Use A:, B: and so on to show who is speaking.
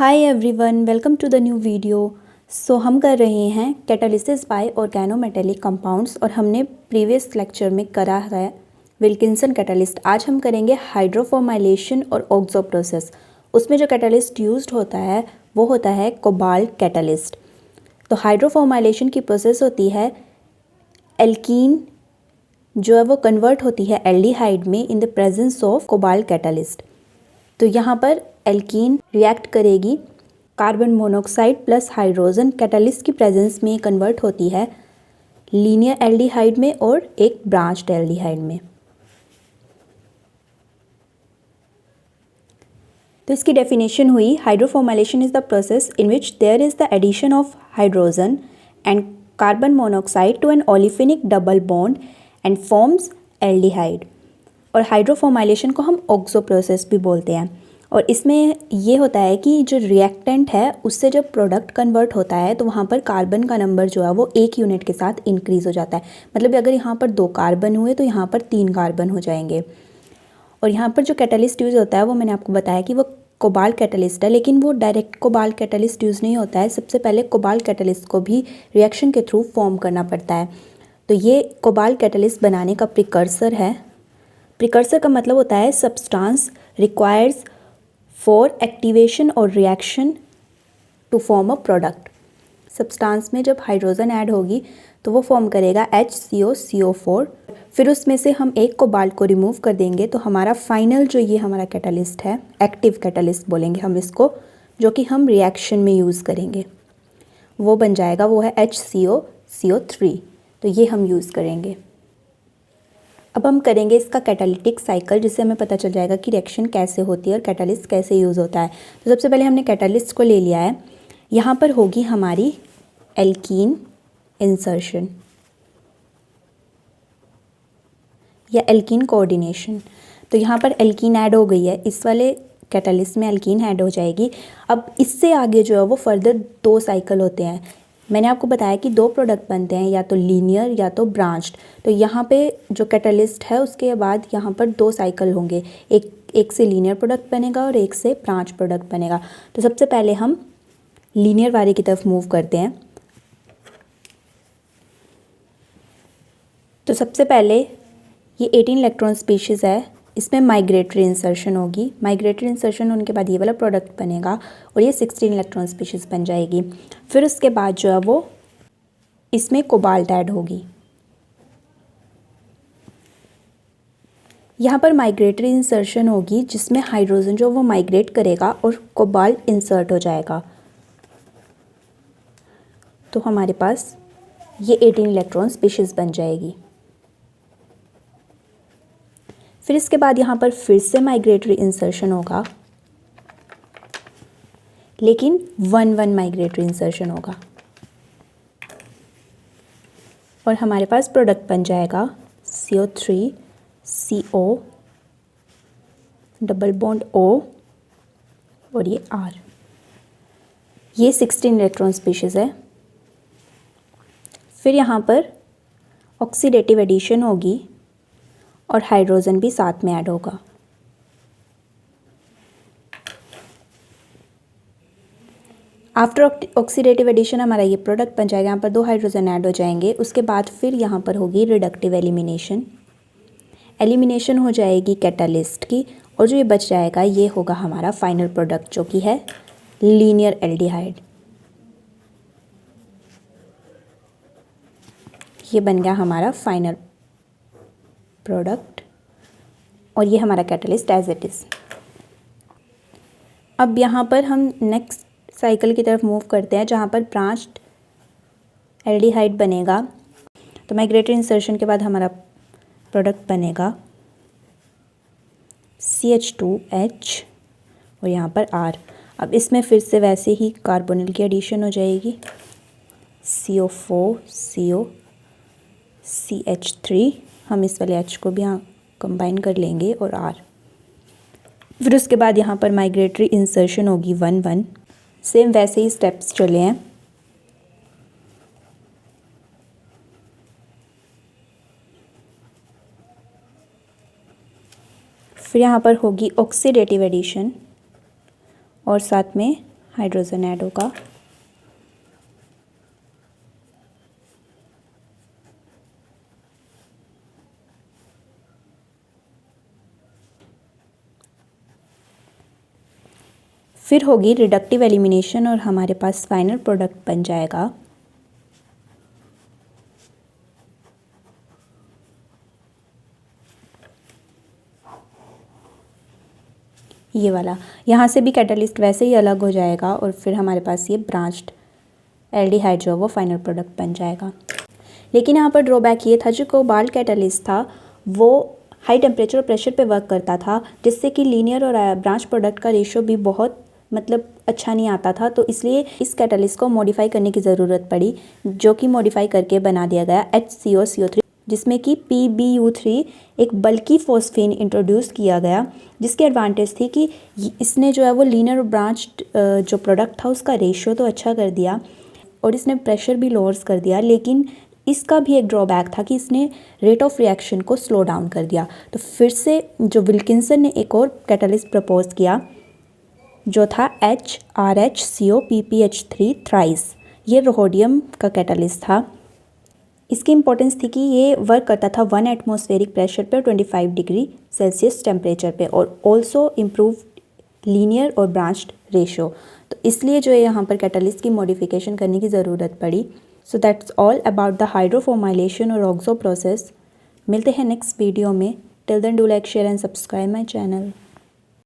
A: Hi everyone, welcome to the new video. हम कर रहे हैं कैटालिसिस बाय ऑर्गेनोमेटेलिक कंपाउंड्स और हमने प्रीवियस लेक्चर में करा है विल्किंसन कैटालिस्ट। आज हम करेंगे हाइड्रोफॉर्माइलेशन और ऑक्सो प्रोसेस। उसमें जो कैटालिस्ट यूज्ड होता है वो होता है कोबाल्ट कैटालिस्ट। तो हाइड्रोफॉर्माइलेशन की प्रोसेस होती है एल्कीन जो है वो कन्वर्ट होती है एल्डिहाइड में in the presence of cobalt catalyst. तो यहाँ पर एल्कीन रिएक्ट करेगी carbon monoxide plus hydrogen catalyst की प्रेजेंस में कन्वर्ट होती है लीनियर एल्डिहाइड में और एक ब्रांच्ड एल्डिहाइड में। तो इसकी डेफिनेशन हुई hydroformylation is the process in which there is the addition of hydrogen and carbon monoxide to an olefinic double bond and forms aldehyde. और हाइड्रोफॉर्माइलेशन को हम ऑक्सो प्रोसेस भी बोलते हैं। और इसमें ये होता है कि जो रिएक्टेंट है उससे जब प्रोडक्ट कन्वर्ट होता है तो वहाँ पर कार्बन का नंबर जो है वो 1 यूनिट के साथ इंक्रीज़ हो जाता है। मतलब अगर यहाँ पर 2 कार्बन हुए तो यहाँ पर 3 कार्बन हो जाएंगे। और यहाँ पर जो कैटालिस्ट यूज़ होता है वो मैंने आपको बताया कि वो कोबाल्ट कैटालिस्ट है, लेकिन वो डायरेक्ट कोबाल्ट कैटालिस्ट यूज़ नहीं होता है। सबसे पहले कोबाल्ट कैटालिस्ट को भी रिएक्शन के थ्रू फॉर्म करना पड़ता है। तो ये कोबाल्ट कैटालिस्ट बनाने का प्रिकर्सर है। प्रिकर्सर का मतलब होता है सब्सटेंस रिक्वायर्स फॉर एक्टिवेशन और reaction to form a product. Substance में जब हाइड्रोजन ऐड होगी तो वो फॉर्म करेगा HCO CO4। फिर उसमें से हम एक कोबाल्ट को रिमूव कर देंगे तो हमारा फाइनल जो ये हमारा कैटालिस्ट है, एक्टिव कैटालिस्ट बोलेंगे हम इसको, जो कि हम रिएक्शन में यूज़ करेंगे, वो बन जाएगा, वो है HCO CO3। तो ये हम यूज़ करेंगे। अब हम करेंगे इसका कैटालिटिक साइकिल, जिससे हमें पता चल जाएगा कि रिएक्शन कैसे होती है और कैटालिस्ट कैसे यूज़ होता है। तो सबसे पहले हमने कैटालिस्ट को ले लिया है। यहाँ पर होगी हमारी एल्कीन इंसर्शन या एल्कीन कोऑर्डिनेशन। तो यहाँ पर एल्कीन ऐड हो गई है, इस वाले कैटालिस्ट में एल्कीन ऐड हो जाएगी। अब इससे आगे जो है वो फर्दर 2 साइकिल होते हैं। मैंने आपको बताया कि 2 प्रोडक्ट बनते हैं, या तो लीनियर या तो ब्रांच्ड। तो यहाँ पे जो कैटालिस्ट है उसके बाद यहाँ पर 2 साइकिल होंगे, एक से लीनियर प्रोडक्ट बनेगा और एक से ब्रांच प्रोडक्ट बनेगा। तो सबसे पहले हम लीनियर वाले की तरफ मूव करते हैं। तो सबसे पहले ये 18 इलेक्ट्रॉन स्पीशीज़ है, इसमें माइग्रेटरी इंसर्शन होगी। माइग्रेटरी इंसर्शन होने के बाद ये वाला प्रोडक्ट बनेगा और ये 16 इलेक्ट्रॉन स्पीशीज़ बन जाएगी। फिर उसके बाद जो है वो इसमें कोबाल्ट ऐड होगी। यहाँ पर माइग्रेटरी इंसर्शन होगी जिसमें हाइड्रोजन जो वो माइग्रेट करेगा और कोबाल्ट इंसर्ट हो जाएगा। तो हमारे पास ये 18 इलेक्ट्रॉन स्पीशीज़ बन जाएगी। फिर इसके बाद यहाँ पर फिर से माइग्रेटरी इंसर्शन होगा, लेकिन 1-1 माइग्रेटरी इंसर्शन होगा और हमारे पास प्रोडक्ट बन जाएगा CO3 CO double bond O और ये R। ये 16 इलेक्ट्रॉन स्पीशीज़ है। फिर यहाँ पर ऑक्सीडेटिव एडिशन होगी और हाइड्रोजन भी साथ में ऐड होगा। आफ्टर ऑक्सीडेटिव एडिशन हमारा ये प्रोडक्ट बन जाएगा। यहाँ पर 2 हाइड्रोजन ऐड हो जाएंगे। उसके बाद फिर यहाँ पर होगी रिडक्टिव एलिमिनेशन हो जाएगी कैटालिस्ट की, और जो ये बच जाएगा ये होगा हमारा फाइनल प्रोडक्ट, जो कि है लीनियर एल्डिहाइड। ये बन गया हमारा फाइनल प्रोडक्ट और ये हमारा कैटालिस्ट एज इट इज़। अब यहाँ पर हम नेक्स्ट साइकिल की तरफ मूव करते हैं, जहाँ पर ब्रांच्ड एल्डिहाइड बनेगा। तो माइग्रेटरी इंसर्शन के बाद हमारा प्रोडक्ट बनेगा CH2H और यहाँ पर R। अब इसमें फिर से वैसे ही कार्बोनिल की एडिशन हो जाएगी, CO4 CO CH3। हम इस वाले H को भी यहाँ कंबाइन कर लेंगे और R। फिर उसके बाद यहाँ पर माइग्रेटरी इंसर्शन होगी 1-1। सेम वैसे ही स्टेप्स चले हैं। फिर यहाँ पर होगी ऑक्सीडेटिव एडिशन और साथ में हाइड्रोजन ऐड होगा। फिर होगी रिडक्टिव एलिमिनेशन और हमारे पास फाइनल प्रोडक्ट बन जाएगा ये वाला। यहाँ से भी कैटलिस्ट वैसे ही अलग हो जाएगा और फिर हमारे पास ये ब्रांच्ड एल्डिहाइड जो वो फाइनल प्रोडक्ट बन जाएगा। लेकिन यहाँ पर ड्रॉबैक ये था, जो कोबाल्ट कैटलिस्ट था वो हाई टेम्परेचर और प्रेशर पे वर्क करता था, जिससे कि लीनियर और ब्रांच प्रोडक्ट का रेशो भी बहुत अच्छा नहीं आता था। तो इसलिए इस कैटलिस्ट को मॉडिफाई करने की ज़रूरत पड़ी, जो कि मॉडिफाई करके बना दिया गया HCOCO3, जिसमें कि PbU3 एक बल्कि फॉस्फेन इंट्रोड्यूस किया गया, जिसकी एडवांटेज थी कि इसने जो है वो लीनियर और ब्रांच जो प्रोडक्ट था उसका रेशो तो अच्छा कर दिया और इसने प्रेशर भी लोअर्स कर दिया। लेकिन इसका भी एक ड्रॉबैक था कि इसने रेट ऑफ रिएक्शन को स्लो डाउन कर दिया। तो फिर से जो विल्किंसन ने एक और कैटलिस्ट प्रपोज किया जो था HRHCOPPH3 थ्राइस। ये रोहोडियम का कैटलिस्ट था। इसकी इम्पोर्टेंस थी कि ये वर्क करता था 1 एटमॉस्फेरिक प्रेशर पे और 25 डिग्री सेल्सियस टेम्परेचर पे और ऑल्सो इम्प्रूव लीनियर और ब्रांच्ड रेशो। तो इसलिए जो है यहाँ पर कैटलिस्ट की मॉडिफिकेशन करने की ज़रूरत पड़ी। So that's all about the hydroformylation और ऑक्सो प्रोसेस। मिलते हैं नेक्स्ट वीडियो में। Till then do like share and subscribe my channel.